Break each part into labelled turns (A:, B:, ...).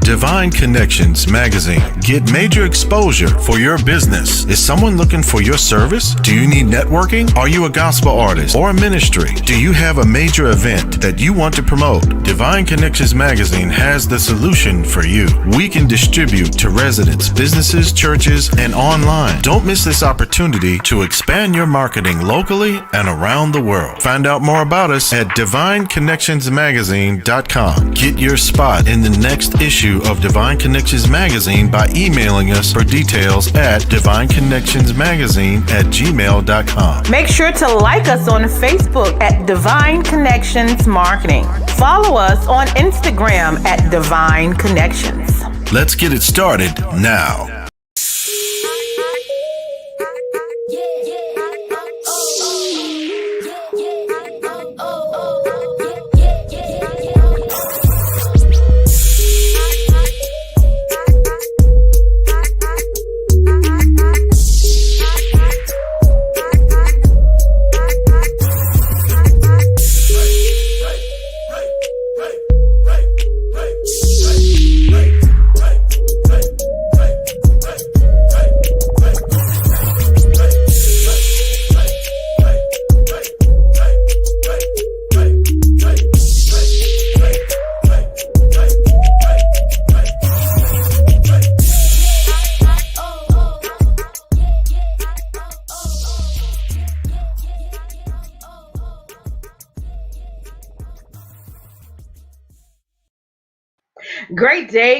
A: Divine Connections Magazine. Get major exposure for your business. Is someone looking for your service? Do you need networking? Are you a gospel artist or a ministry? Do you have a major event that you want to promote? Divine Connections Magazine has the solution for you. We can distribute to residents, businesses, churches, and online. Don't miss this opportunity to expand your marketing locally and around the world. Find out more about us at divineconnectionsmagazine.com. Get your spot in the next issue of Divine Connections Magazine by emailing us for details at divineconnectionsmagazine@gmail.com.
B: Make sure to like us on Facebook at Divine Connections Marketing. Follow us on Instagram at Divine Connections.
A: Let's get it started now.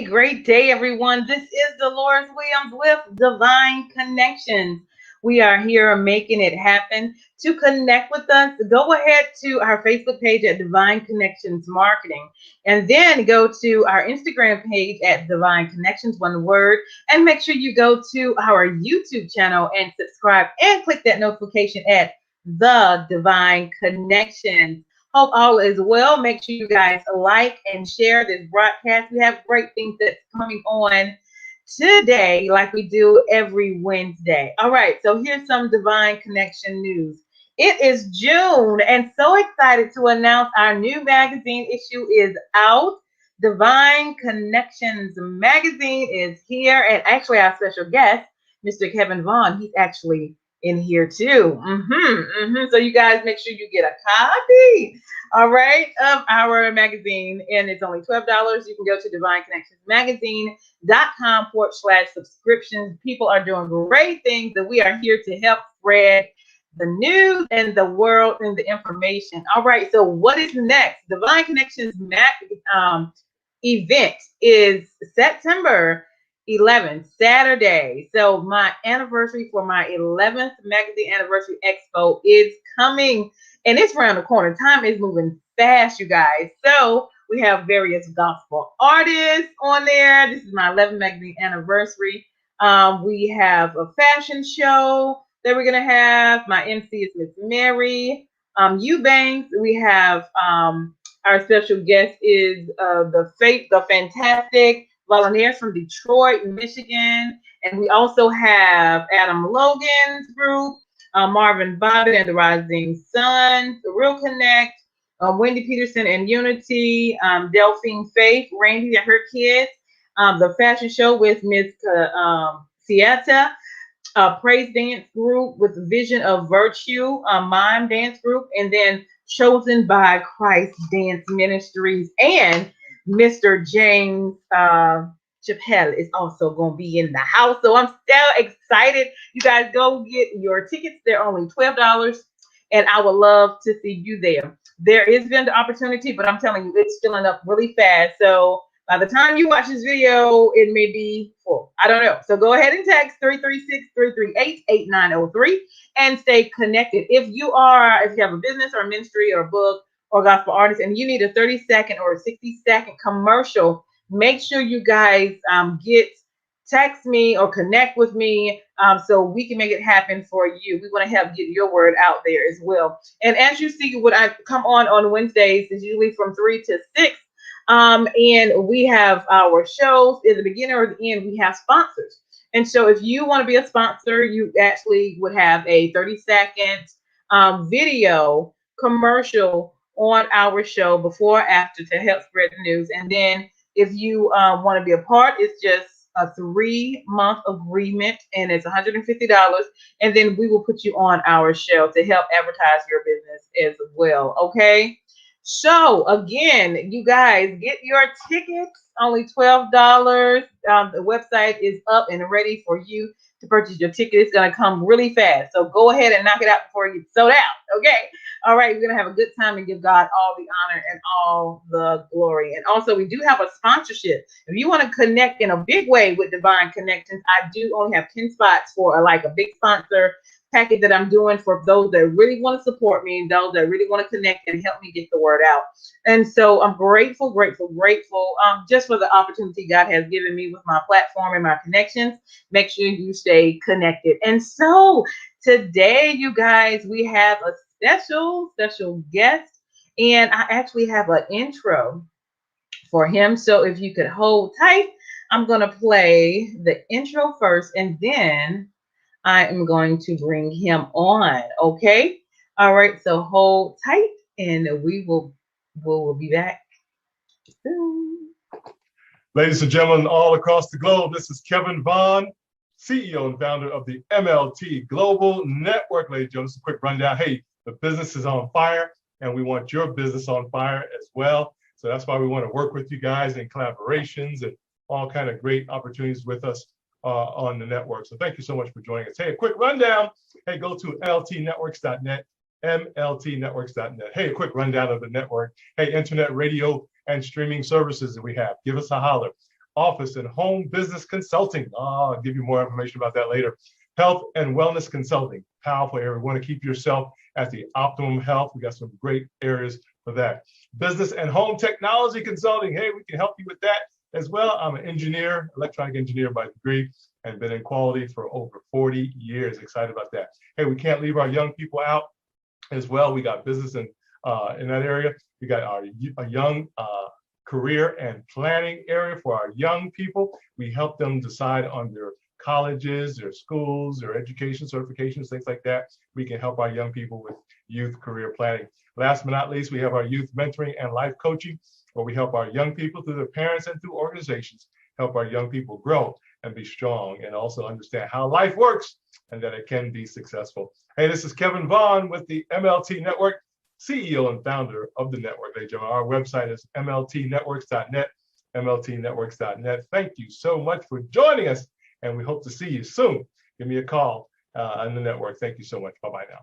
B: Great day, everyone. This is Dolores Williams with Divine Connections. We are here making it happen. To connect with us, go ahead to our Facebook page at Divine Connections Marketing, and then go to our Instagram page at Divine Connections, one word, and make sure you go to our YouTube channel and subscribe and click that notification at The Divine Connections. Hope all is well. Make sure you guys like and share this broadcast. We have great things that's coming on today, like we do every Wednesday. All right, so here's some Divine Connection news. It is June, and so excited to announce our new magazine issue is out. Divine Connections magazine is here, and actually our special guest, Mr. Kevin Vaughan, he's actually in here too. So you guys make sure you get a copy, all right, of our magazine, and it's only $12. You can go to divineconnectionsmagazine.com/subscriptions. People are doing great things, and we are here to help spread the news and the world and the information. All right, so what is next? Divine Connections event is September 11th, Saturday. So my anniversary for my 11th Magazine Anniversary Expo is coming, and it's around the corner. Time is moving fast, you guys. So we have various gospel artists on there. This is my 11th Magazine Anniversary. We have a fashion show that we're gonna have. My MC is Miss Mary Eubanks. We have our special guest is the fantastic volunteers from Detroit, Michigan, and we also have Adam Logan's group, Marvin Bobbitt and the Rising Sun, The Real Connect, Wendy Peterson and Unity, Delphine Faith, Randy and her kids, the fashion show with Miss Sieta, Praise Dance Group with Vision of Virtue, Mime Dance Group, and then Chosen by Christ Dance Ministries, and Mr. James Chappelle is also going to be in the house. So I'm still excited. You guys go get your tickets. They're only $12, and I would love to see you there. There is vendor opportunity, but I'm telling you, it's filling up really fast. So by the time you watch this video, it may be full. I don't know. So go ahead and text 336-338-8903 and stay connected. If you have a business or a ministry or a book or gospel artist and you need a 30-second or a 60-second commercial, make sure you guys text me or connect with me so we can make it happen for you. We want to help get your word out there as well. And as you see, when I come on Wednesdays, it's usually from 3 to 6. And we have our shows in the beginning or the end. We have sponsors. And so if you want to be a sponsor, you actually would have a 30-second video commercial on our show before or after to help spread the news. And then If you want to be a part, it's just a 3-month agreement, and it's $150. And then we will put you on our show to help advertise your business as well. Okay. So again, you guys get your tickets, only $12. The website is up and ready for you to purchase your ticket. It's going to come really fast. So go ahead and knock it out before you get sold out. Okay. All right. We're going to have a good time and give God all the honor and all the glory. And also, we do have a sponsorship. If you want to connect in a big way with Divine Connections, I do only have 10 spots for like a big sponsor package that I'm doing for those that really want to support me and those that really want to connect and help me get the word out. And so I'm grateful just for the opportunity God has given me with my platform and my connections. Make sure you stay connected. And so today, you guys, we have a special guest, and I actually have an intro for him. So if you could hold tight, I'm going to play the intro first, and then I am going to bring him on. Okay. All right. So hold tight, and we'll be back soon.
C: Ladies and gentlemen, all across the globe, this is Kevin Vaughan, CEO and founder of the MLT Global Network. Ladies and gentlemen, just a quick rundown. Hey, the business is on fire, and we want your business on fire as well. So that's why we want to work with you guys in collaborations and all kind of great opportunities with us on the network. So thank you so much for joining us. Hey, a quick rundown. Hey, go to mltnetworks.net, mltnetworks.net. Hey, a quick rundown of the network. Hey, internet, radio, and streaming services that we have. Give us a holler. Office and home business consulting. I'll give you more information about that later. Health and wellness consulting. Powerful area. We want to keep yourself at the optimum health. We got some great areas for that. Business and home technology consulting. Hey, we can help you with that as well. I'm an engineer, electronic engineer by degree, and been in quality for over 40 years. Excited about that. Hey, we can't leave our young people out as well. We got business in that area. We got a young career and planning area for our young people. We help them decide on their colleges, their schools, their education certifications, things like that. We can help our young people with youth career planning. Last but not least, we have our youth mentoring and life coaching, where we help our young people through their parents and through organizations, help our young people grow and be strong and also understand how life works and that it can be successful. Hey, this is Kevin Vaughan with the MLT Network, CEO and founder of the network. Our website is mltnetworks.net, mltnetworks.net. Thank you so much for joining us, and we hope to see you soon. Give me a call on the network. Thank you so much. Bye-bye now.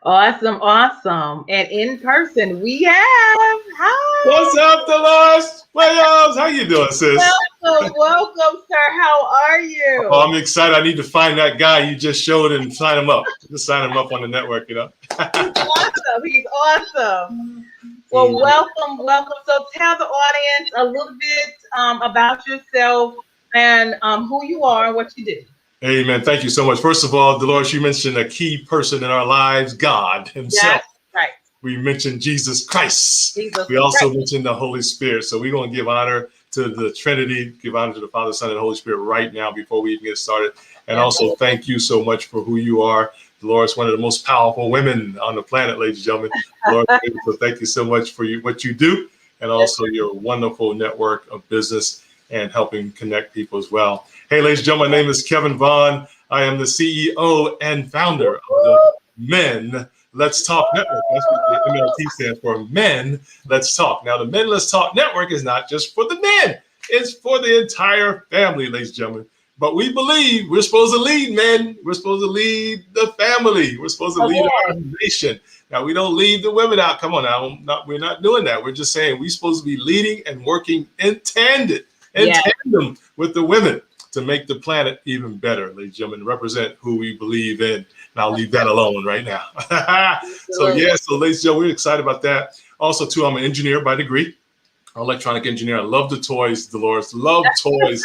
B: Awesome. And in person, we have, hi.
C: What's up, Dolores? Williams, how you doing, sis?
B: Welcome, sir. How are you?
C: Oh, I'm excited. I need to find that guy you just showed and sign him up. Just sign him up on the network, you know.
B: He's awesome. Well, welcome. So tell the audience a little bit about yourself and who you are and what you do.
C: Amen. Thank you so much. First of all, Dolores, you mentioned a key person in our lives, God himself.
B: Yes, right.
C: We mentioned Jesus Christ. We also mentioned the Holy Spirit. So we're going to give honor to the Trinity, give honor to the Father, Son, and Holy Spirit right now before we even get started. And also thank you so much for who you are. Dolores, one of the most powerful women on the planet, ladies and gentlemen. Dolores, so thank you so much for what you do, and also your wonderful network of business and helping connect people as well. Hey, ladies and gentlemen, my name is Kevin Vaughan. I am the CEO and founder of the Men Let's Talk Network. That's what the MLT stands for, Men Let's Talk. Now, the Men Let's Talk Network is not just for the men. It's for the entire family, ladies and gentlemen. But we believe we're supposed to lead men. We're supposed to lead the family. We're supposed to lead our nation. Now, we don't leave the women out. Come on now. We're not doing that. We're just saying we're supposed to be leading and working in tandem with the women to make the planet even better, ladies and gentlemen, represent who we believe in. And I'll leave that alone right now. So ladies and gentlemen, we're excited about that. Also, too, I'm an engineer by degree, electronic engineer. I love the toys, Dolores. Love toys,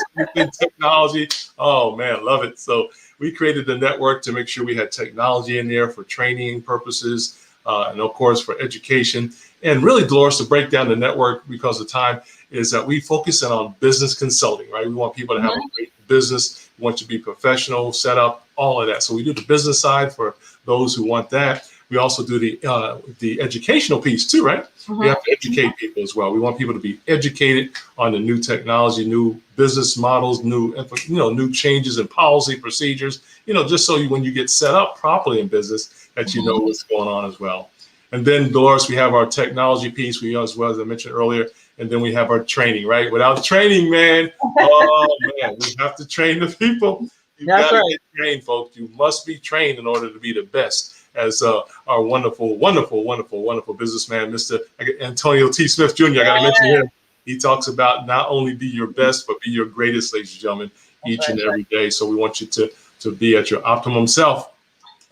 C: technology. Oh, man, love it. So we created the network to make sure we had technology in there for training purposes and, of course, for education. And really, Dolores, to break down the network because of time, is that we focus in on business consulting, right? We want people to have a great business. We want you to be professional, set up, all of that. So we do the business side for those who want that. we also do the educational piece too, right?
B: Mhm.
C: We have to educate people as well. We want people to be educated on the new technology, new business models, new changes in policy procedures, just so when you get set up properly in business, that you know what's going on as well. And then, Dolores, we have our technology piece, as well as I mentioned earlier, and then we have our training, right? Without training, man, oh man, we have to train the people. You've
B: That's
C: got to
B: right.
C: get trained, folks. You must be trained in order to be the best. As our wonderful, wonderful, wonderful, wonderful businessman, Mr. Antonio T. Smith Jr., I got to mention him. He talks about not only be your best, but be your greatest, ladies and gentlemen, each and every day. So we want you to be at your optimum self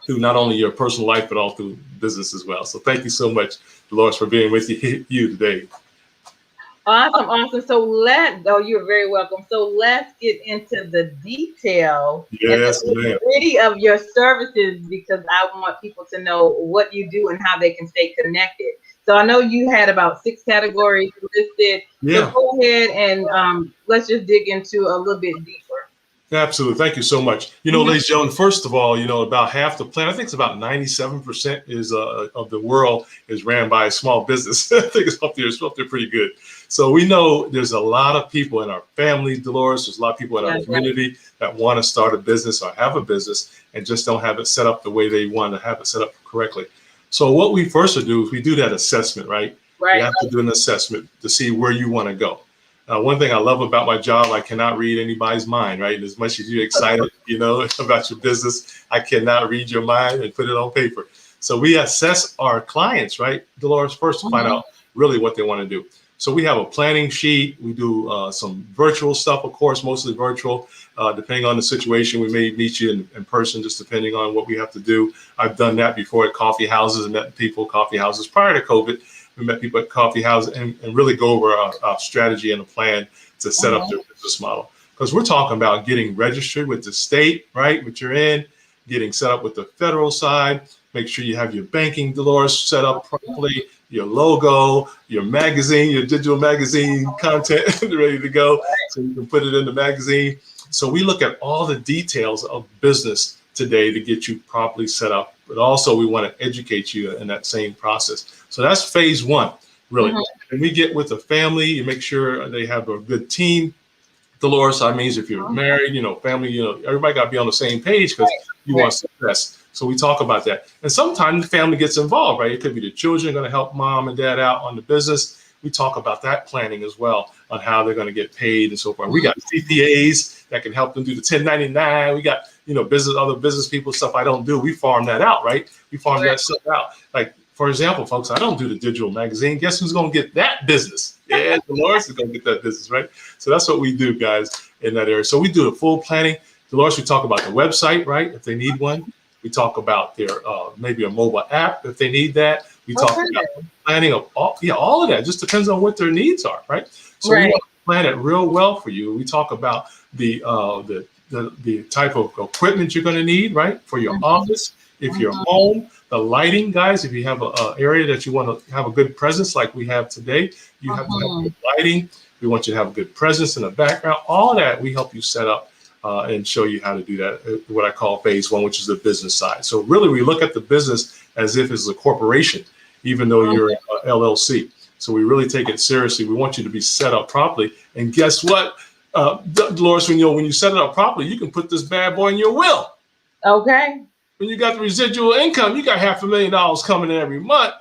C: through not only your personal life, but all through business as well. So thank you so much, Dolores, for being with you today.
B: Awesome. So you're very welcome. So let's get into the detail and
C: Yes,
B: the
C: ma'am.
B: nitty of your services, because I want people to know what you do and how they can stay connected. So I know you had about 6 categories listed.
C: Yeah.
B: So go ahead and let's just dig into a little bit deeper.
C: Absolutely. Thank you so much. Ladies and gentlemen, first of all, about half the planet, I think it's about 97% is of the world is ran by a small business. I think it's up there pretty good. So we know there's a lot of people in our family, Dolores, there's a lot of people in our community that want to start a business or have a business and just don't have it set up the way they want to have it set up correctly. So what we first do is we do that assessment, right? We have to do an assessment to see where you want to go. One thing I love about my job, I cannot read anybody's mind, right? And as much as you're excited, about your business, I cannot read your mind and put it on paper. So we assess our clients, right, Dolores, first to find out really what they want to do. So we have a planning sheet. We do some virtual stuff, of course, mostly virtual. Depending on the situation, we may meet you in person, just depending on what we have to do. I've done that before at coffee houses and met people at coffee houses prior to COVID. We met people at coffee houses and really go over our strategy and a plan to set up their business model. Because we're talking about getting registered with the state, right, which you're in, getting set up with the federal side, make sure you have your banking, Dolores, set up properly, your logo, your magazine, your digital magazine content ready to go so you can put it in the magazine. So we look at all the details of business today to get you properly set up, but also we want to educate you in that same process. So that's phase one, really. And we get with the family and make sure they have a good team. Dolores, that means if you're married, family, everybody got to be on the same page because you want success. So we talk about that. And sometimes the family gets involved, right? It could be the children going to help mom and dad out on the business. We talk about that planning as well on how they're going to get paid and so forth. We got CPAs that can help them do the 1099. We got, other business people, stuff I don't do. We farm that out, right? We farm that stuff out. Like, for example, folks, I don't do the digital magazine. Guess who's going to get that business? Yeah, Dolores is going to get that business, right? So that's what we do, guys, in that area. So we do the full planning. Dolores, we talk about the website, right? If they need one. We talk about their maybe a mobile app if they need that. We talk about planning of all of that. Just depends on what their needs are, right? So we want to plan it real well for you. We talk about the type of equipment you're going to need, right, for your office. If you're home, the lighting, guys, if you have an area that you want to have a good presence like we have today, you have to have good lighting. We want you to have a good presence in the background. All of that we help you set up and show you how to do that, what I call phase one, which is the business side. So really we look at the business as if it's a corporation, even though you're an LLC. So we really take it seriously. We want you to be set up properly. And guess what, Dolores, when you set it up properly, you can put this bad boy in your will.
B: Okay.
C: When you got the residual income, you got $500,000 coming in every month.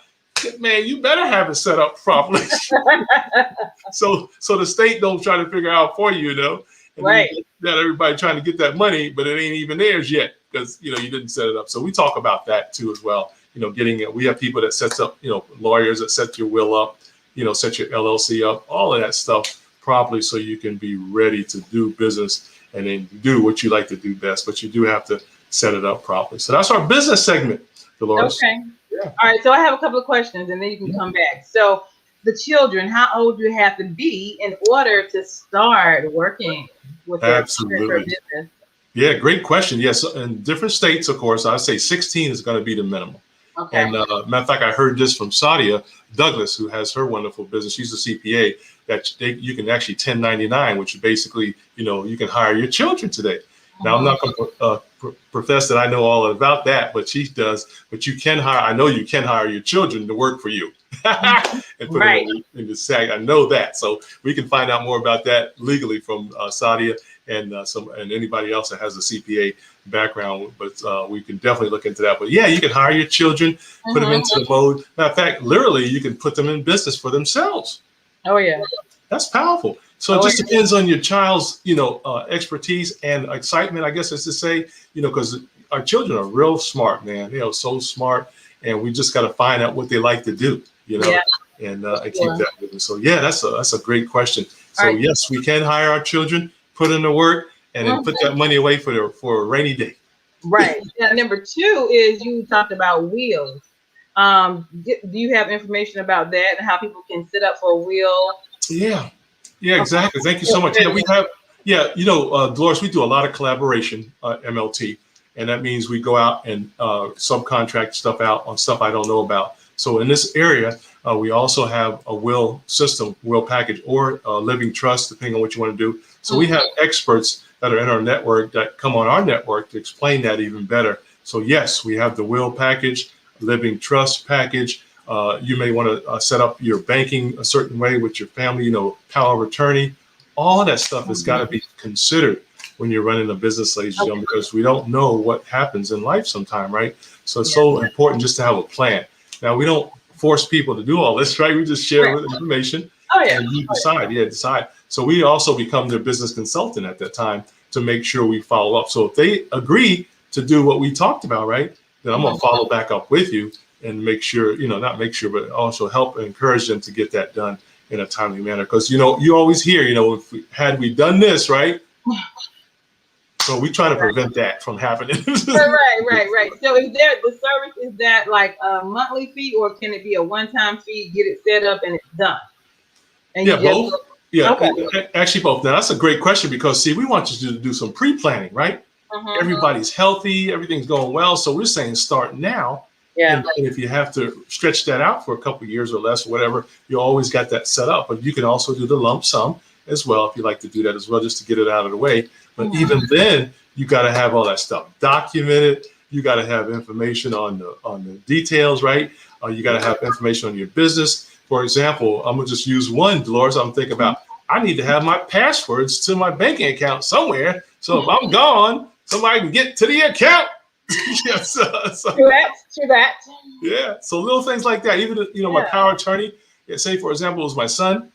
C: Man, you better have it set up properly. so the state don't try to figure out for you, And that everybody trying to get that money, but it ain't even theirs yet because you didn't set it up. So we talk about that too as well. Getting it. We have people that sets up, lawyers that set your will up, set your LLC up, all of that stuff properly so you can be ready to do business and then do what you like to do best. But you do have to set it up properly. So that's our business segment, Dolores.
B: Okay. Yeah. All right. So I have a couple of questions and then you can come back. So the children, how old do you have to be in order to start working with their business?
C: Yeah, great question. Yes, in different states, of course, I'd say 16 is going to be the minimum. Okay. And matter of fact, I heard this from Sadia Douglas, who has her wonderful business. She's a CPA that you can actually 1099, which basically, you can hire your children today. Now, I'm not going to profess that I know all about that, but she does. But you can hire. I know you can hire your children to work for you and put
B: Right.
C: them in the SAG. I know that. So we can find out more about that legally from Sadia and anybody else that has a CPA background. But we can definitely look into that. But yeah, you can hire your children, put them into the mode. Matter of fact, literally, you can put them in business for themselves.
B: Oh yeah.
C: That's powerful. So it just depends on your child's, expertise and excitement, I guess, is to say, because our children are real smart, man. So smart, and we just got to find out what they like to do, and keep that moving. So yeah, that's a great question. So
B: Right.
C: yes, we can hire our children, put in the work, and then put that money away for a rainy day.
B: Right. Now, number 2 is you talked about wheels. Do you have information about that and how people can set up for a wheel?
C: Yeah, exactly. Thank you so much. Yeah, we have. Yeah, Dolores, we do a lot of collaboration at MLT, and that means we go out and subcontract stuff out on stuff I don't know about. So in this area, we also have a will system, will package, or a living trust, depending on what you want to do. So we have experts that are in our network that come on our network to explain that even better. So yes, we have the will package, living trust package. You may want to set up your banking a certain way with your family, power of attorney. All that stuff has got to be considered when you're running a business, ladies and gentlemen, because we don't know what happens in life sometime, right? So it's so important just to have a plan. Now, we don't force people to do all this, right? We just share information and you decide. So we also become their business consultant at that time to make sure we follow up. So if they agree to do what we talked about, right, then I'm going to follow back up with you and make sure, not make sure, but also help and encourage them to get that done in a timely manner. Because, you always hear, had we done this, right? So we try to prevent that from happening.
B: Right. So is there the service, is that like a monthly fee, or can it be a one-time fee, get it set up and it's done? And
C: both.
B: Okay.
C: Actually both. Now that's a great question because see, we want you to do some pre-planning, right? Everybody's healthy, everything's going well. So we're saying start now.
B: Yeah.
C: And if you have to stretch that out for a couple of years or less, or whatever, you always got that set up. But you can also do the lump sum as well if you like to do that as well, just to get it out of the way. But even then, you got to have all that stuff documented. You got to have information on the details, right? You got to have information on your business. For example, I'm gonna just use one, Dolores. I'm thinking about I need to have my passwords to my banking account somewhere. So if I'm gone, somebody can get to the account. Yes.
B: True that.
C: Yeah. So little things like that. Even my power attorney. Say for example, it was my son.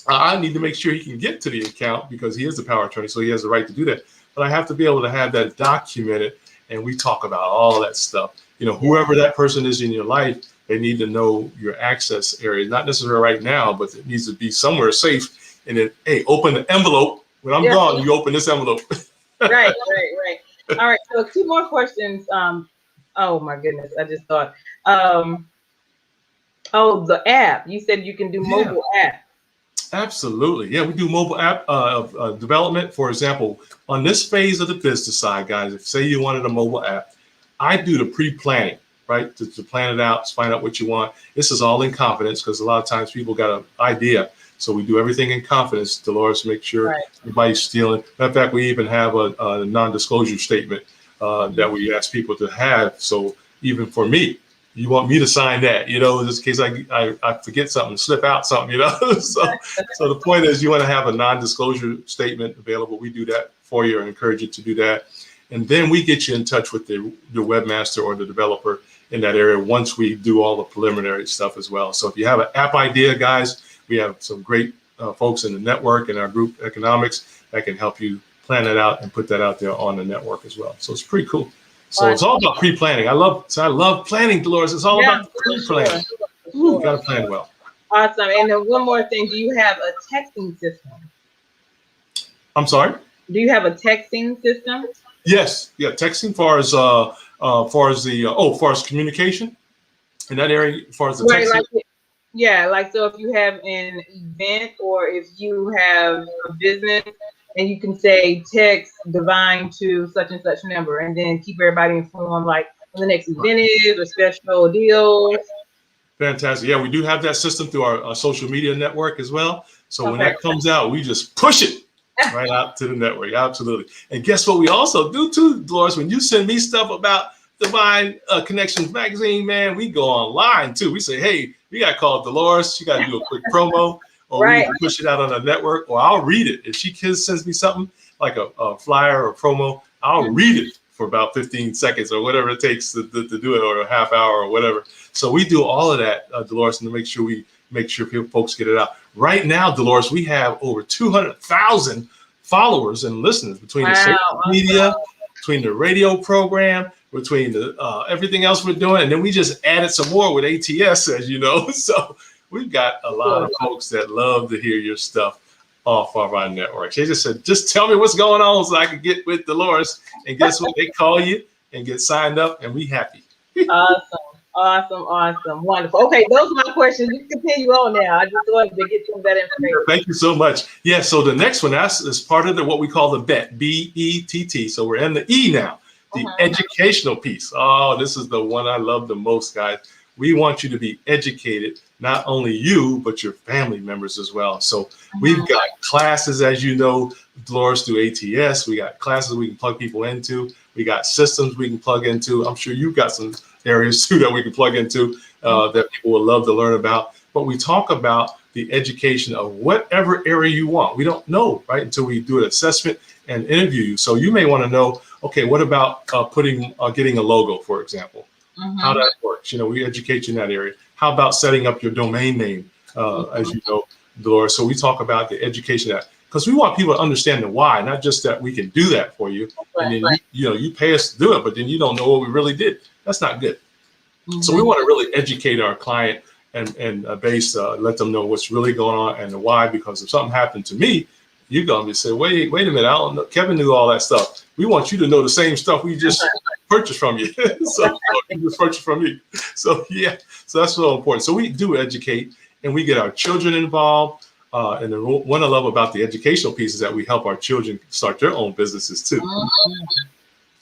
C: I need to make sure he can get to the account because he is the power attorney, so he has the right to do that. But I have to be able to have that documented, and we talk about all that stuff. Whoever that person is in your life, they need to know your access area. Not necessarily right now, but it needs to be somewhere safe. And then, hey, open the envelope. When I'm gone, you open this envelope.
B: Right. All right. So 2 more questions. Oh my goodness, I just thought. The app. You said you can do mobile app.
C: Absolutely. Yeah, we do mobile app development. For example, on this phase of the business side, guys, if say you wanted a mobile app, I do the pre-planning, right? To plan it out, to find out what you want. This is all in confidence because a lot of times people got an idea. So we do everything in confidence, Dolores, make sure nobody's stealing. Matter of fact, we even have a non-disclosure statement that we ask people to have. So even for me, you want me to sign that, just in case I forget something, slip out something, So the point is you want to have a non-disclosure statement available. We do that for you and encourage you to do that. And then we get you in touch with the webmaster or the developer in that area once we do all the preliminary stuff as well. So if you have an app idea, guys, we have some great folks in the network and our group economics that can help you plan it out and put that out there on the network as well. So it's pretty cool. So it's all about pre-planning. I love planning, Dolores. It's all about pre-planning. You got to plan well.
B: Awesome. And then one more thing. Do you have a texting system?
C: I'm sorry?
B: Do you have a texting system?
C: Yes. Yeah. Texting far as communication in that area, as far as the texting.
B: Like so if you have an event or if you have a business, and you can say text Divine to such and such number, and then keep everybody informed, like when the next event is or special deals.
C: Fantastic. Yeah, we do have that system through our social media network as well. So when that comes out, we just push it. right out to the network. Absolutely. And guess what we also do too, Dolores? When you send me stuff about Divine Connections Magazine, man, we go online too. We say, hey, we got to call Dolores. She got to do a quick promo, or we
B: Right.
C: need to push it out on the network, or I'll read it. If she sends me something like a flyer or a promo, I'll read it for about 15 seconds or whatever it takes to do it, or a half hour or whatever. So we do all of that, Dolores, and to make sure folks get it out. Right now, Dolores, we have over 200,000 followers and listeners between the social media, between the radio program, between the everything else we're doing, and then we just added some more with ATS, as you know. So we've got a lot of folks that love to hear your stuff off of our network. They just said, just tell me what's going on so I can get with Dolores. And guess what? They call you and get signed up, and we happy.
B: Awesome. Wonderful. Okay, those are my questions. You can continue on now. I just wanted to get some of that information.
C: Thank you so much. Yeah, so the next one is part of what we call the BETT, B-E-T-T. So we're in the E now, the educational piece. Oh, this is the one I love the most, guys. We want you to be educated, not only you, but your family members as well. So we've got classes, as you know, Dolores, through ATS. We got classes we can plug people into. We got systems we can plug into. I'm sure you've got some areas too that we can plug into that people would love to learn about. But we talk about the education of whatever area you want. We don't know, right, until we do an assessment and interview you. So you may want to know, okay, what about getting a logo, for example? How that works. You know, we educate you in that area. How about setting up your domain name, as you know, Dolores? So we talk about the education of that, because we want people to understand the why, not just that we can do that for you. And then you pay us to do it, but then you don't know what we really did. That's not good. So we want to really educate our client and base, let them know what's really going on and the why. Because if something happened to me, you're going to say, wait a minute, I don't know. Kevin knew all that stuff. We want you to know the same stuff we just purchased from you. So you just purchased from me. So yeah, so that's so important. So we do educate, and we get our children involved. And the one I love about the educational piece is that we help our children start their own businesses too.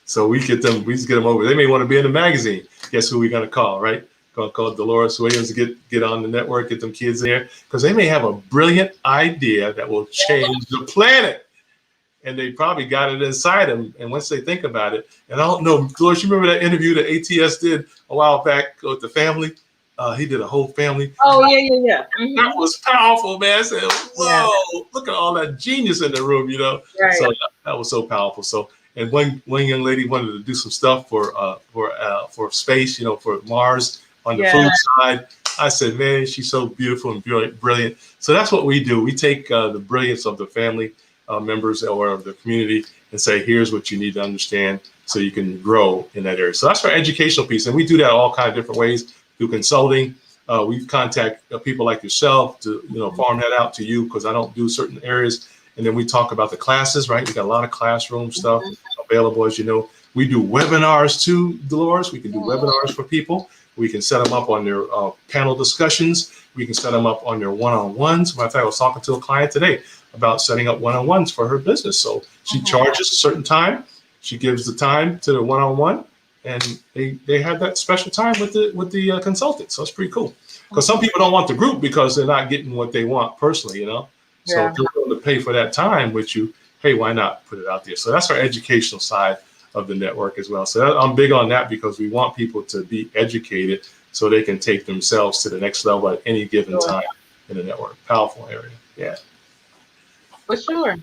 C: So we get them over. They may want to be in the magazine. Guess who we're going to call, right? Going to call Dolores Williams to get on the network, get them kids in there, because they may have a brilliant idea that will change the planet. And they probably got it inside them. And once they think about it, and I don't know, Dolores, you remember that interview that ATS did a while back with the family? He did a whole family.
B: Oh, yeah.
C: That was powerful, man. I said, whoa, look at all that genius in the room, you know?
B: Right.
C: So that was so powerful. So, and one young lady wanted to do some stuff for space, you know, for Mars on the food side. I said, man, she's so beautiful and brilliant. So that's what we do. We take the brilliance of the family members or of the community and say, here's what you need to understand so you can grow in that area. So that's our educational piece. And we do that all kinds of different ways through consulting. We contact people like yourself to, farm that out to you, because I don't do certain areas. And then we talk about the classes, right? We got a lot of classroom stuff available, as you know. We do webinars too, Dolores. We can do webinars for people. We can set them up on their panel discussions. We can set them up on their one-on-ones. Matter of fact, I was talking to a client today about setting up one-on-ones for her business. So she charges a certain time. She gives the time to the one-on-one, and they have that special time with the consultant. So it's pretty cool. Because some people don't want the group because they're not getting what they want personally, you know. So if they're willing to pay for that time with you, hey, why not put it out there? So that's our educational side of the network as well. So I'm big on that, because we want people to be educated so they can take themselves to the next level at any given time in the network. Powerful area. Yeah.
B: For sure.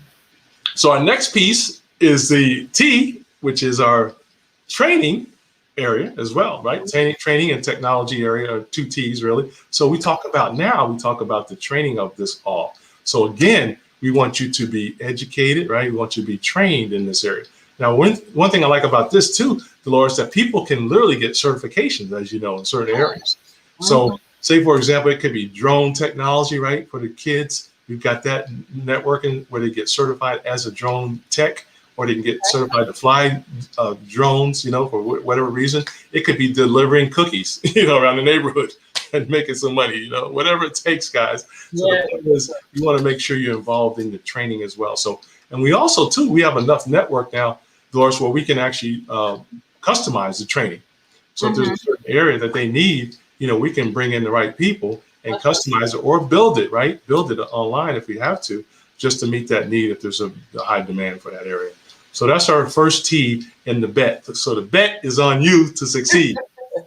C: So our next piece is the T, which is our training area as well, right? Training and technology area are two T's really. So we talk about the training of this all. So again, we want you to be educated, right? We want you to be trained in this area. Now, one thing I like about this too, Dolores, that people can literally get certifications, as you know, in certain areas. So say, for example, it could be drone technology, right? For the kids, we've got that networking where they get certified as a drone tech, or they can get certified to fly drones, for whatever reason. It could be delivering cookies, around the neighborhood and making some money, whatever it takes, guys. So the point is, you want to make sure you're involved in the training as well. So, and we also, too, we have enough network now, Doris, where we can actually customize the training. So if there's a certain area that they need, we can bring in the right people and customize it or build it, right? Build it online if we have to just to meet that need if there's a high demand for that area. So that's our first T in the bet. So the bet is on you to succeed,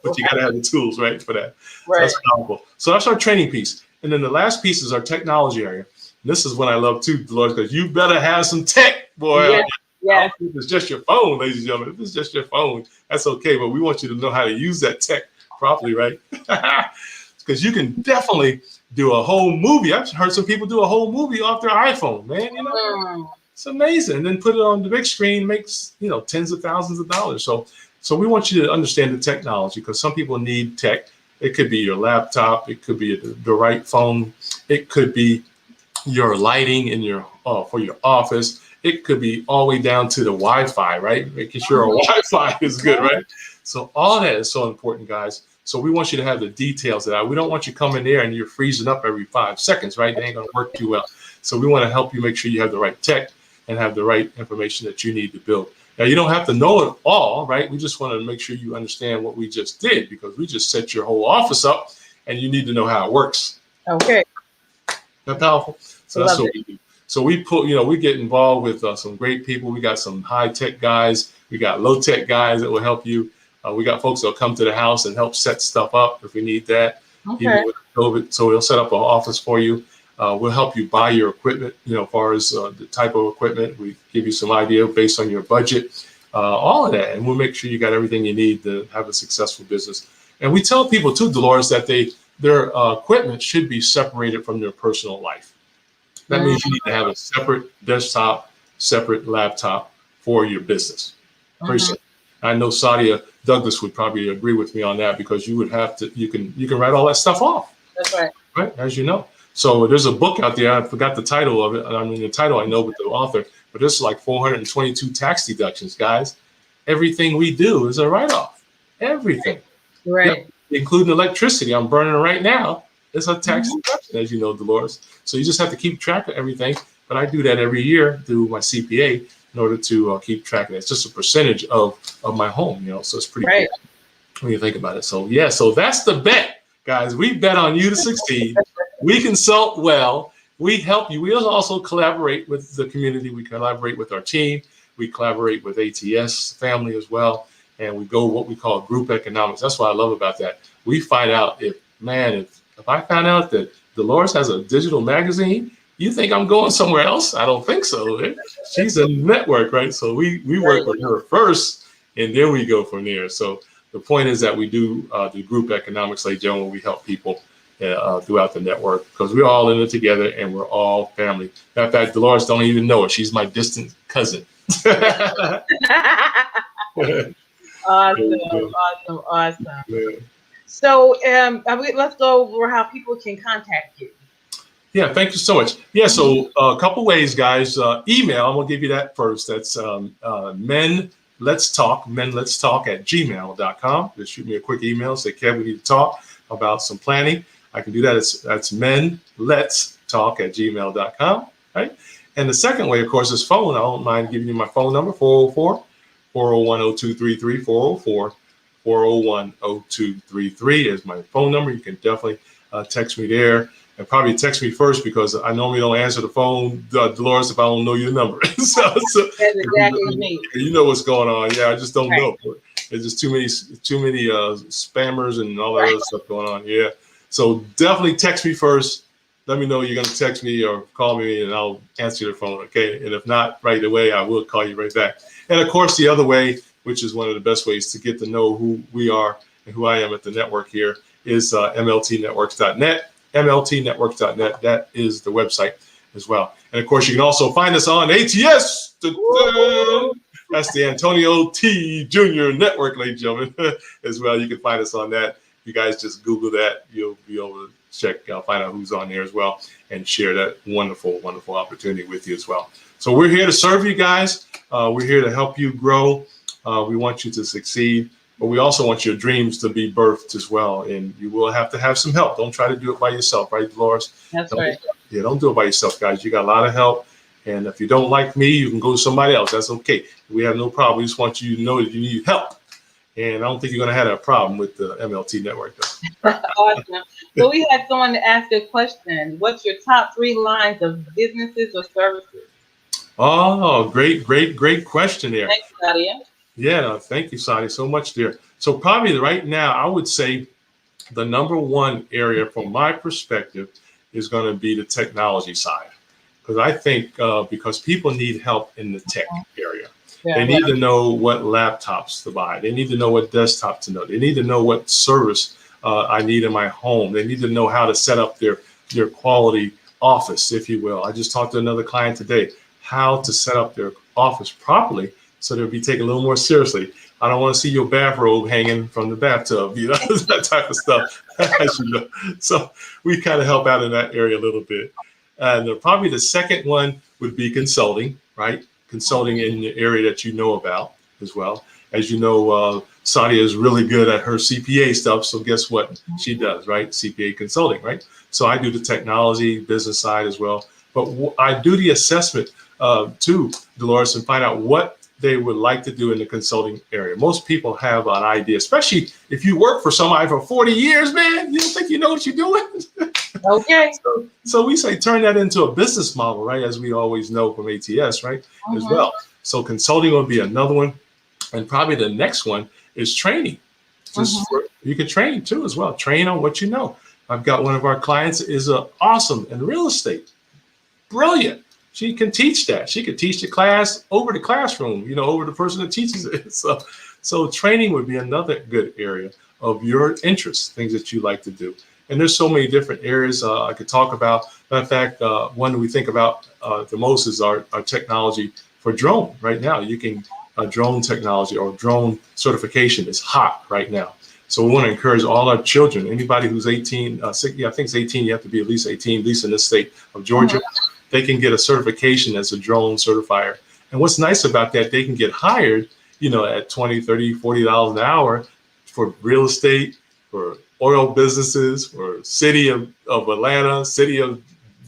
C: but you got to have the tools, right, for that.
B: Right.
C: So that's powerful. So that's our training piece. And then the last piece is our technology area. And this is what I love too, Dolores, because you better have some tech, boy.
B: Yes.
C: I don't think if it's just your phone, ladies and gentlemen. If it's just your phone, that's okay. But we want you to know how to use that tech properly, right? Because you can definitely do a whole movie. I've heard some people do a whole movie off their iPhone, man. You know, it's amazing. And then put it on the big screen, makes, you know, tens of thousands of dollars. So we want you to understand the technology, because some people need tech. It could be your laptop. It could be the right phone. It could be your lighting in your for your office. It could be all the way down to the Wi-Fi, right? Making sure our Wi-Fi is good, right? So all that is so important, guys. So we want you to have the details of that. We don't want you coming there and you're freezing up every 5 seconds, right? They ain't gonna work too well. So we want to help you make sure you have the right tech and have the right information that you need to build. Now, you don't have to know it all, right? We just want to make sure you understand what we just did, because we just set your whole office up and you need to know how it works.
B: Okay.
C: That powerful? So that's what we do. So we we get involved with some great people. We got some high tech guys. We got low tech guys that will help you. We got folks that'll come to the house and help set stuff up if we need that.
B: Okay.
C: Even with COVID, so we'll set up an office for you. We'll help you buy your equipment, as far as the type of equipment. We give you some idea based on your budget, all of that. And we'll make sure you got everything you need to have a successful business. And we tell people too, Dolores, that their equipment should be separated from their personal life. That means you need to have a separate desktop, separate laptop for your business. I know Sadia Douglas would probably agree with me on that, because you would have to, you can write all that stuff off.
B: That's right.
C: Right, as you know. So there's a book out there. I forgot the title of it. I mean, the title I know, but the author. But there's like 422 tax deductions, guys. Everything we do is a write-off. Everything.
B: Right.
C: Yeah, including electricity. I'm burning right now. It's a tax deduction, as you know, Dolores. So you just have to keep track of everything. But I do that every year through my CPA in order to keep track of it. It's just a percentage of my home, so it's pretty cool when you think about it. So yeah, so that's the bet, guys. We bet on you to succeed. We consult well. We help you. We also collaborate with the community. We collaborate with our team. We collaborate with ATS family as well. And we go what we call group economics. That's what I love about that. We find out if I found out that Dolores has a digital magazine, you think I'm going somewhere else? I don't think so. She's a network, right? So we work with her first, and then we go from there. So the point is that we do the group economics, like Joan, where we help people throughout the network, because we're all in it together and we're all family. Matter of fact, Dolores don't even know it. She's my distant cousin.
B: Awesome. Yeah. So let's go over how people can contact you.
C: Yeah, thank you so much. Yeah, so a couple ways, guys. Email, I'm gonna give you that first. That's menletstalk@gmail.com. Just shoot me a quick email, say, Kev, we need to talk about some planning. I can do that. That's menletstalk@gmail.com, right? And the second way, of course, is phone. I don't mind giving you my phone number, 404-401-0233, 404-401-0233 is my phone number. You can definitely text me there. And probably text me first, because I normally don't answer the phone, Dolores, if I don't know your number. so
B: That's exactly me.
C: You know what's going on. Yeah, I just don't know. There's just too many spammers and all that other stuff going on. Yeah. So definitely text me first. Let me know you're going to text me or call me, and I'll answer your phone. Okay. And if not right away, I will call you right back. And of course, the other way, which is one of the best ways to get to know who we are and who I am at the network here, is mltnetworks.net. mltnetworks.net. That is the website as well. And of course, you can also find us on ATS. That's the Antonio T. Jr. Network, ladies and gentlemen, as well. You can find us on that. You guys just Google that. You'll be able to find out who's on there as well, and share that wonderful, wonderful opportunity with you as well. So we're here to serve you guys. We're here to help you grow. We want you to succeed. But we also want your dreams to be birthed as well. And you will have to have some help. Don't try to do it by yourself, right, Dolores?
B: That's right.
C: Yeah, don't do it by yourself, guys. You got a lot of help. And if you don't like me, you can go to somebody else. That's okay. We have no problem. We just want you to know that you need help. And I don't think you're going to have a problem with the MLT network, though.
B: Awesome. So we had someone to ask a question. What's your top three lines of businesses or services?
C: Oh, great question there.
B: Thanks, Nadia.
C: Yeah, thank you, Sadi, so much there. So probably right now, I would say the number one area from my perspective is going to be the technology side. Because I think because people need help in the tech area. They need to know what laptops to buy. They need to know what desktop to know. They need to know what service I need in my home. They need to know how to set up their quality office, if you will. I just talked to another client today, how to set up their office properly so they'll be taken a little more seriously. I don't want to see your bathrobe hanging from the bathtub, that type of stuff. As you know. So we kind of help out in that area a little bit. And probably the second one would be consulting, right? Consulting in the area that you know about as well. As you know, Sadia is really good at her CPA stuff. So guess what she does, right? CPA consulting, right? So I do the technology business side as well. But I do the assessment too, Dolores, and find out what they would like to do in the consulting area. Most people have an idea, especially if you work for somebody for 40 years, man, you don't think you know what you're doing?
B: Okay.
C: So we say turn that into a business model, right? As we always know from ATS, right? As well. So consulting will be another one. And probably the next one is training. You can train too as well. Train on what you know. I've got one of our clients is awesome in real estate. Brilliant. She can teach that. She could teach the class over the classroom, over the person that teaches it. So training would be another good area of your interest, things that you like to do. And there's so many different areas I could talk about. Matter of fact, one we think about the most is our technology for drone. Right now, you can drone technology or drone certification is hot right now. So we want to encourage all our children, anybody who's 18, I think it's 18, you have to be at least 18, at least in this state of Georgia. They can get a certification as a drone certifier. And what's nice about that, they can get hired, at $20, $30, $40 an hour for real estate, for oil businesses, for city of Atlanta, city of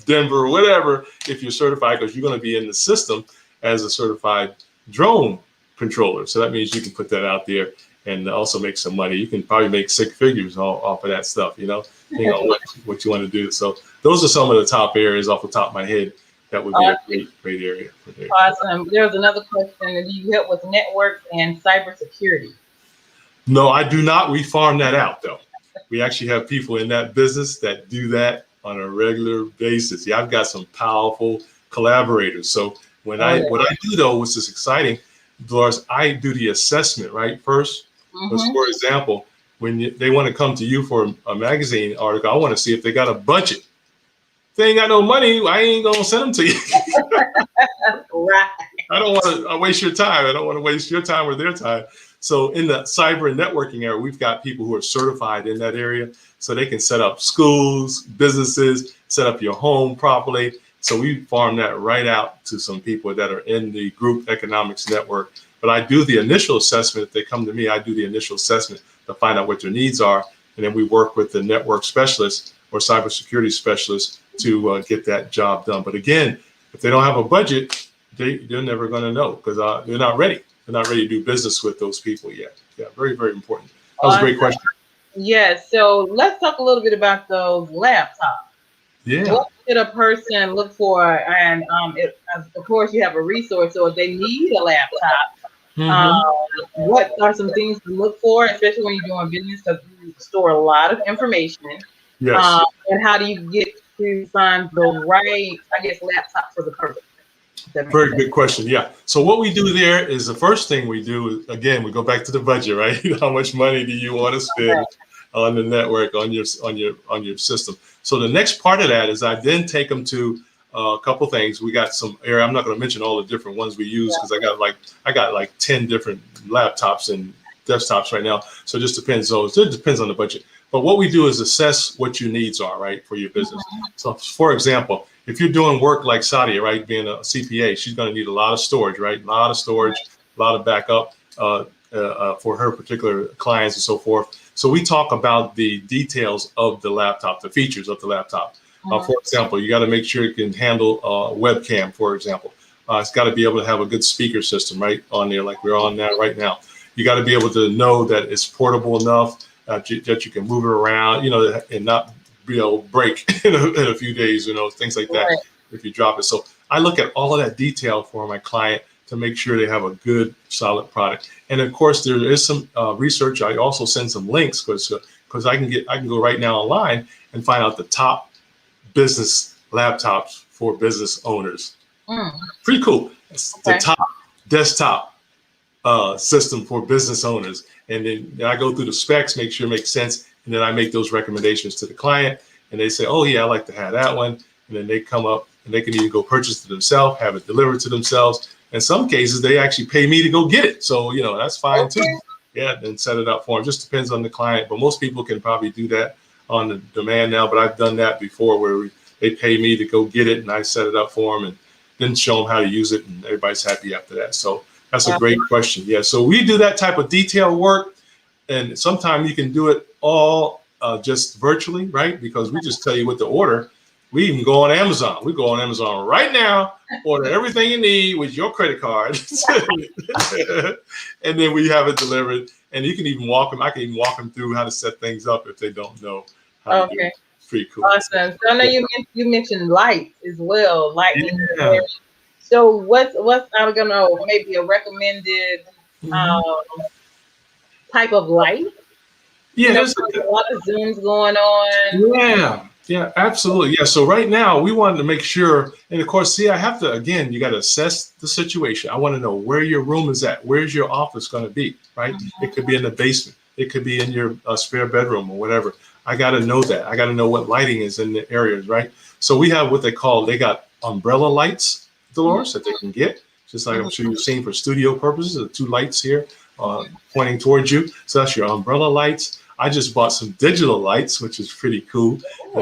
C: Denver, whatever, if you're certified, because you're going to be in the system as a certified drone controller. So that means you can put that out there and also make some money. You can probably make six figures off of that stuff, what you want to do. So those are some of the top areas off the top of my head. That would be a great area.
B: Awesome. There's another question. Do you help with networks and cybersecurity?
C: No, I do not. We farm that out, though. We actually have people in that business that do that on a regular basis. Yeah, I've got some powerful collaborators. So what I do, though, which is exciting, Dolores, I do the assessment, right, first. Because, for example, when they want to come to you for a magazine article, I want to see if they got a budget. If they ain't got no money, I ain't going to send them to you.
B: Right.
C: I don't want to waste your time. I don't want to waste your time or their time. So in the cyber and networking area, we've got people who are certified in that area. So they can set up schools, businesses, set up your home properly. So we farm that right out to some people that are in the group economics network. But I do the initial assessment. If they come to me, I do the initial assessment to find out what their needs are. And then we work with the network specialist or cybersecurity specialist to get that job done. But again, if they don't have a budget, they're never going to know because they're not ready. They're not ready to do business with those people yet. Yeah, very, very important. That was a great question.
B: Yes. So let's talk a little bit about those laptops.
C: Yeah.
B: What should a person look for? And of course, you have a resource. So if they need a laptop, what are some things to look for, especially when you're doing business, because you store a lot of information.
C: Yes.
B: And how do you get to find the right, laptop for the purpose?
C: Very good question. Yeah. So what we do there is the first thing we do is, again, we go back to the budget, right? How much money do you want to spend on the network, on your system? So the next part of that is I then take them to a couple things. We got some area. I'm not going to mention all the different ones we use because I got like 10 different laptops and desktops right now. So it just depends. So it depends on the budget. But what we do is assess what your needs are, right, for your business. So for example, if you're doing work like Sadia, right, being a CPA, she's going to need a lot of storage, right? A lot of storage, a lot of backup for her particular clients and so forth. So we talk about the details of the laptop, the features of the laptop. For example, you got to make sure it can handle webcam, for example. It's got to be able to have a good speaker system, right, on there like we're on that right now. You got to be able to know that it's portable enough that you can move it around, and not break in a few days, things like that.
B: Right.
C: If you drop it. So I look at all of that detail for my client to make sure they have a good, solid product. And of course, there is some research. I also send some links because I can go right now online and find out the top business laptops for business owners. Pretty cool. It's the top desktop system for business owners. And then I go through the specs, make sure it makes sense, and then I make those recommendations to the client. And they say, oh yeah, I like to have that one. And then they come up and they can either go purchase it themselves, have it delivered to themselves. In some cases, they actually pay me to go get it. So, that's fine too. Yeah, then set it up for them. Just depends on the client. But most people can probably do that on the demand now. But I've done that before where they pay me to go get it and I set it up for them and then show them how to use it. And everybody's happy after that. So that's a great question. Yeah, so we do that type of detail work. And sometimes you can do it all just virtually, right? Because we just tell you what to order. We even go on Amazon. We go on Amazon right now, order everything you need with your credit card, and then we have it delivered. And you can even I can even walk them through how to set things up if they don't know how to do it. It's pretty cool.
B: Awesome. So I know you mentioned lights as well, lightning.
C: Yeah.
B: So what's I don't know, maybe a recommended type of light?
C: Yeah,
B: there's a lot of Zooms going on.
C: Yeah, absolutely. Yeah. So right now we wanted to make sure, and of course, I have to, again, you got to assess the situation. I want to know where your room is at. Where's your office going to be, right? It could be in the basement. It could be in your spare bedroom or whatever. I got to know that. I got to know what lighting is in the areas, right? So we have what they got umbrella lights, Dolores, that they can get, just like I'm sure you've seen for studio purposes, the two lights here pointing towards you. So that's your umbrella lights. I just bought some digital lights, which is pretty cool.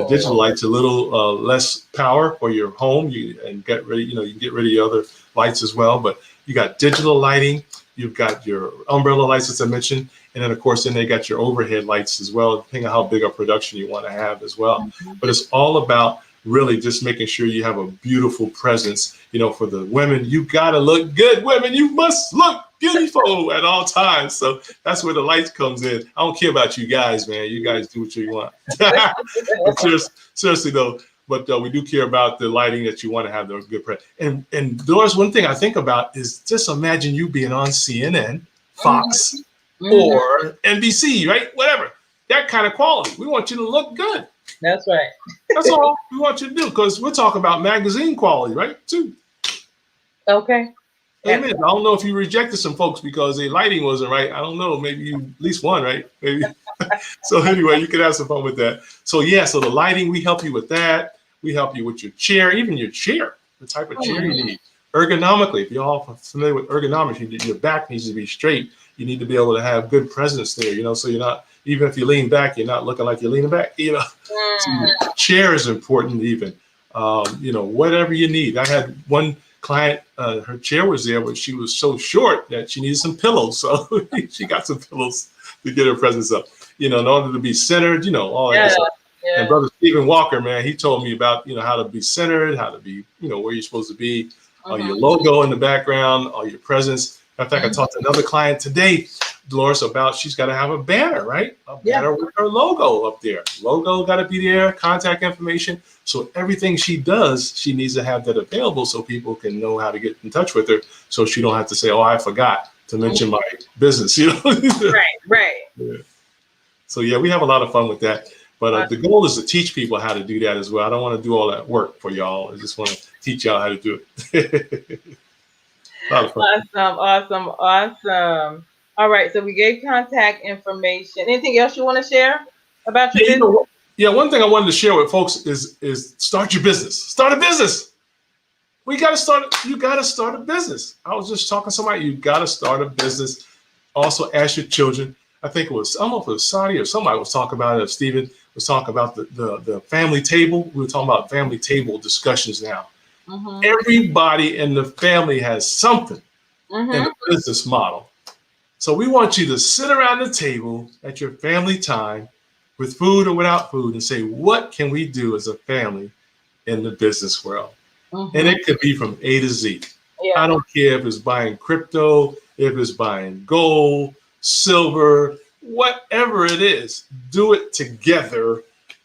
C: Digital lights, a little less power for your home. You can get rid of your other lights as well. But you got digital lighting. You've got your umbrella lights, as I mentioned. And then, of course, then they got your overhead lights as well, depending on how big a production you want to have as well. But it's all about really just making sure you have a beautiful presence. For the women, you got to look good. Women, you must look beautiful at all times. So that's where the lights comes in. I don't care about you guys, man. You guys do what you want. But seriously though, but we do care about the lighting that you want to have the good press. And Doris, one thing I think about is just imagine you being on CNN, Fox, or NBC, right? Whatever. That kind of quality. We want you to look good.
B: That's right.
C: That's all we want you to do, because we're talking about magazine quality, right? Too.
B: Okay.
C: Amen. I don't know if you rejected some folks because the lighting wasn't right. I don't know. Maybe you at least one, right? Maybe. So anyway, you can have some fun with that. So so the lighting, we help you with that. We help you with your chair, even your chair, the type of chair you need. Ergonomically, if you're all familiar with ergonomics, your back needs to be straight. You need to be able to have good presence there, so you're not, even if you lean back, you're not looking like you're leaning back, So your chair is important even, whatever you need. I had one client, her chair was there, but she was so short that she needed some pillows. So she got some pillows to get her presence up, in order to be centered, all that stuff. And Brother Stephen Walker, man, he told me about, how to be centered, how to be, where you're supposed to be, your logo in the background, all your presence. In fact, I talked to another client today, Dolores, about she's got to have a banner, right? A banner with her logo up there. Logo got to be there, contact information. So everything she does, she needs to have that available so people can know how to get in touch with her, so she don't have to say, oh, I forgot to mention my business,
B: Right.
C: Yeah. So we have a lot of fun with that. But the goal is to teach people how to do that as well. I don't want to do all that work for y'all. I just want to teach y'all how to do it. A lot of fun.
B: Awesome. All right, so we gave contact information. Anything else you want to share about your business?
C: One thing I wanted to share with folks is start your business. Start a business. You got to start a business. I was just talking to somebody, you got to start a business. Also ask your children. I think I don't know if it was Saudi or somebody was talking about it. Stephen was talking about the family table. We were talking about family table discussions now. Everybody in the family has something in the business model. So we want you to sit around the table at your family time with food or without food and say, what can we do as a family in the business world? And it could be from A to Z. I don't care if it's buying crypto, if it's buying gold, silver, whatever it is, do it together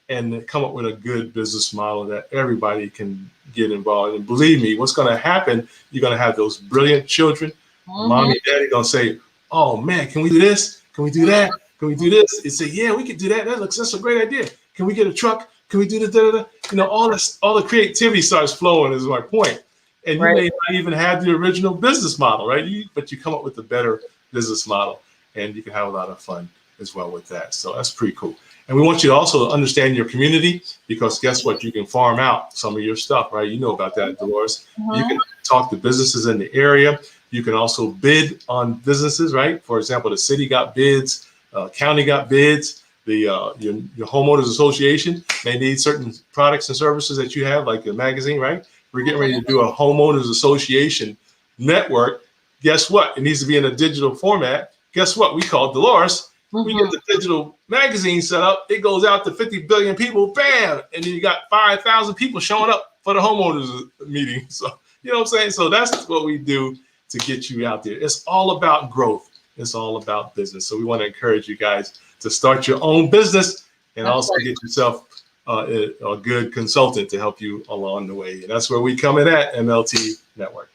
C: and come up with a good business model that everybody can get involved. And believe me, what's going to happen, you're going to have those brilliant children. Mommy and daddy going to say, oh man, can we do this? Can we do that? Can we do this? And say, yeah, we can do that. That's a great idea. Can we get a truck? Can we do this? Da, da, da? You know, all the creativity starts flowing is my point. And you may not even have the original business model, right? But you come up with a better business model, and you can have a lot of fun as well with that. So that's pretty cool. And we want you to also understand your community, because guess what? You can farm out some of your stuff, right? You know about that, Dolores. You can talk to businesses in the area. You can also bid on businesses, right? For example, the city got bids, county got bids, your homeowners association may need certain products and services that you have, like a magazine, right? We're getting ready to do a homeowners association network. Guess what? It needs to be in a digital format. Guess what? We call Dolores. We get the digital magazine set up. It goes out to 50 billion people. Bam! And then you got 5,000 people showing up for the homeowners meeting. So, you know what I'm saying? So that's what we do to get you out there. It's all about growth. It's all about business. So we want to encourage you guys to start your own business and also get yourself a good consultant to help you along the way. And that's where we come in at MLT Network.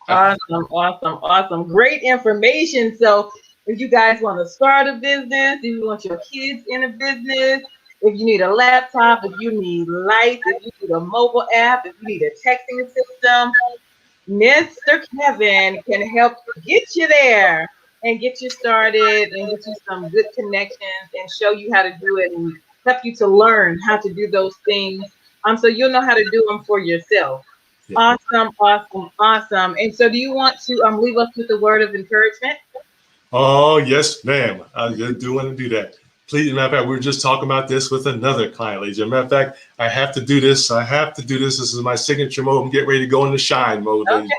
B: Awesome. Great information. So if you guys want to start a business, if you want your kids in a business, if you need a laptop, if you need lights, if you need a mobile app, if you need a texting system, Mr. Kevin can help get you there and get you started and get you some good connections and show you how to do it and help you to learn how to do those things. So you'll know how to do them for yourself. Yeah. Awesome. And so do you want to leave us with a word of encouragement?
C: Oh, yes, ma'am. I do want to do that. Please, matter of fact, we were just talking about this with another client, ladies. Matter of fact, I have to do this. This is my signature mode. I'm getting ready to go into shine mode, ladies.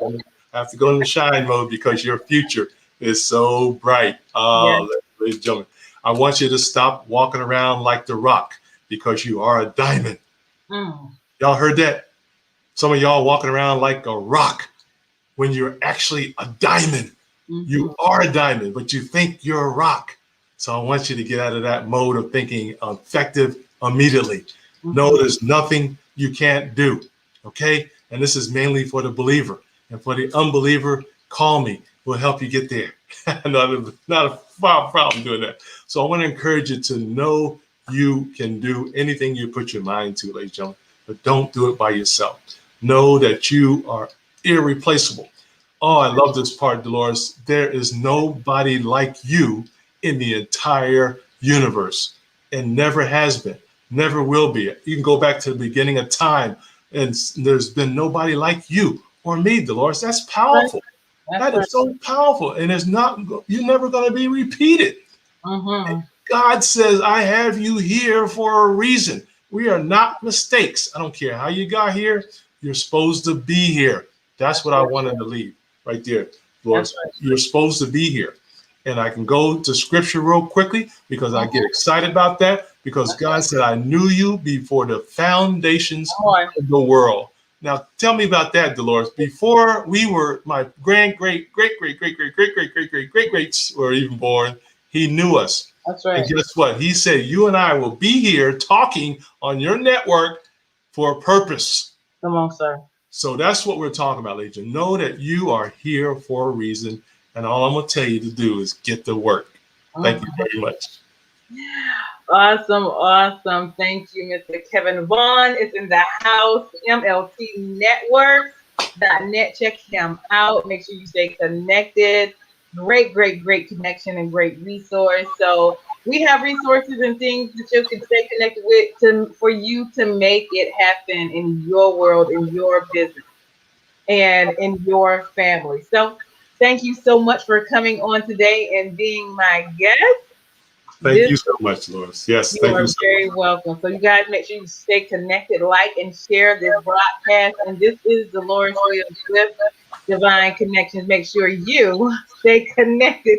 C: I have to go into shine mode because your future is so bright. Ladies and gentlemen, I want you to stop walking around like the Rock because you are a diamond. Y'all heard that? Some of y'all walking around like a rock when you're actually a diamond. You are a diamond, but you think you're a rock. So I want you to get out of that mode of thinking effective immediately. No, there's nothing you can't do. Okay? And this is mainly for the believer. And for the unbeliever, call me. We'll help you get there. not a problem doing that. So I want to encourage you to know you can do anything you put your mind to, ladies and gentlemen, but don't do it by yourself. Know that you are irreplaceable. Oh, I love this part, Dolores. There is nobody like you in the entire universe, and never has been, never will be. You can go back to the beginning of time, and there's been nobody like you or me, Dolores. That's powerful. That is so powerful, and you're never going to be repeated. God says, I have you here for a reason. We are not mistakes. I don't care how you got here. You're supposed to be here. That's what I wanted to leave right there, Dolores. You're supposed to be here. And I can go to scripture real quickly because I get excited about that, because God said, I knew you before the foundations of the world. Now, tell me about that, Dolores. Before we were, my greats were even born, he knew us.
B: That's right.
C: And guess what? He said, you and I will be here talking on your network for a purpose.
B: Come on, sir.
C: So that's what we're talking about, ladies. Know that you are here for a reason. And all I'm going to tell you to do is get to work. Thank you very much.
B: Awesome. Thank you, Mr. Kevin Vaughan. It's in the house, MLTnetwork.net. Check him out. Make sure you stay connected. Great connection and great resource. So we have resources and things that you can stay connected with for you to make it happen in your world, in your business, and in your family. So thank you so much for coming on today and being my guest.
C: Thank you so much, Dolores. Yes, thank you so much.
B: You're very welcome. So you guys make sure you stay connected, like and share this broadcast. And this is Dolores Williams with Divine Connections. Make sure you stay connected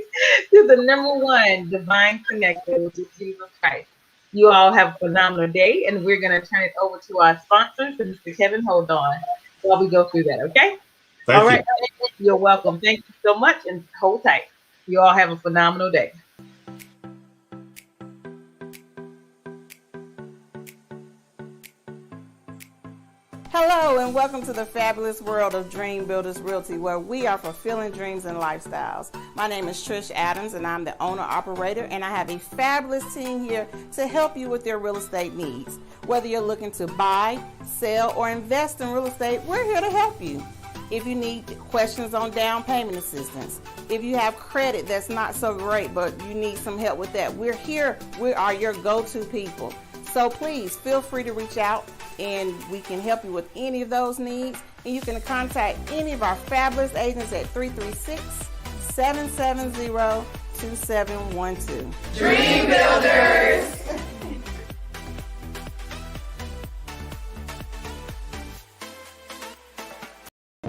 B: to the #1 divine connector, which is Jesus Christ. You all have a phenomenal day, and we're going to turn it over to our sponsor, so Mr. Kevin. Hold on while we go through that, okay?
C: Thank
B: all right.
C: you.
B: You're welcome. Thank you so much, and hold tight. You all have a phenomenal day.
D: Hello and welcome to the fabulous world of Dream Builders Realty, where we are fulfilling dreams and lifestyles. My name is Trish Adams and I'm the owner-operator, and I have a fabulous team here to help you with your real estate needs. Whether you're looking to buy, sell, or invest in real estate, we're here to help you. If you need questions on down payment assistance, if you have credit that's not so great but you need some help with that, we're here. We are your go-to people. So please feel free to reach out and we can help you with any of those needs. And you can contact any of our fabulous agents at 336-770-2712.
E: Dream Builders!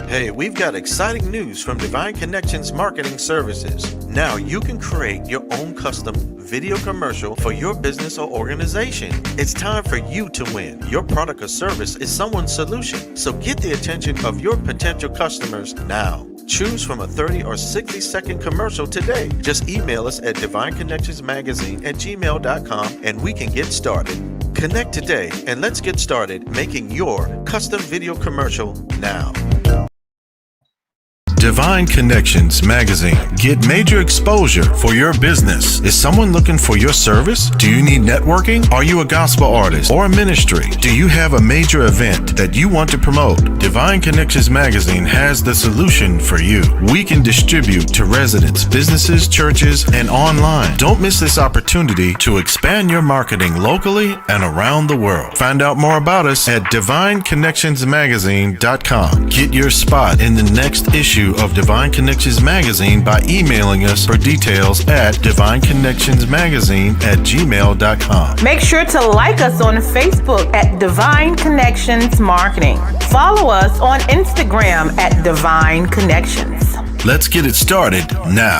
A: Hey, we've got exciting news from Divine Connections Marketing Services. Now you can create your own custom video commercial for your business or organization. It's time for you to win. Your product or service is someone's solution, so get the attention of your potential customers now. Choose from a 30 or 60-second commercial today. Just email us at divineconnectionsmagazine@gmail.com and we can get started. Connect today and let's get started making your custom video commercial now. Divine Connections Magazine. Get major exposure for your business. Is someone looking for your service? Do you need networking? Are you a gospel artist or a ministry? Do you have a major event that you want to promote? Divine Connections Magazine has the solution for you. We can distribute to residents, businesses, churches, and online. Don't miss this opportunity to expand your marketing locally and around the world. Find out more about us at divineconnectionsmagazine.com. Get your spot in the next issue of Divine Connections Magazine by emailing us for details at divineconnectionsmagazine@gmail.com.
B: Make sure to like us on Facebook at Divine Connections Marketing. Follow us on Instagram at Divine Connections.
A: Let's get it started now.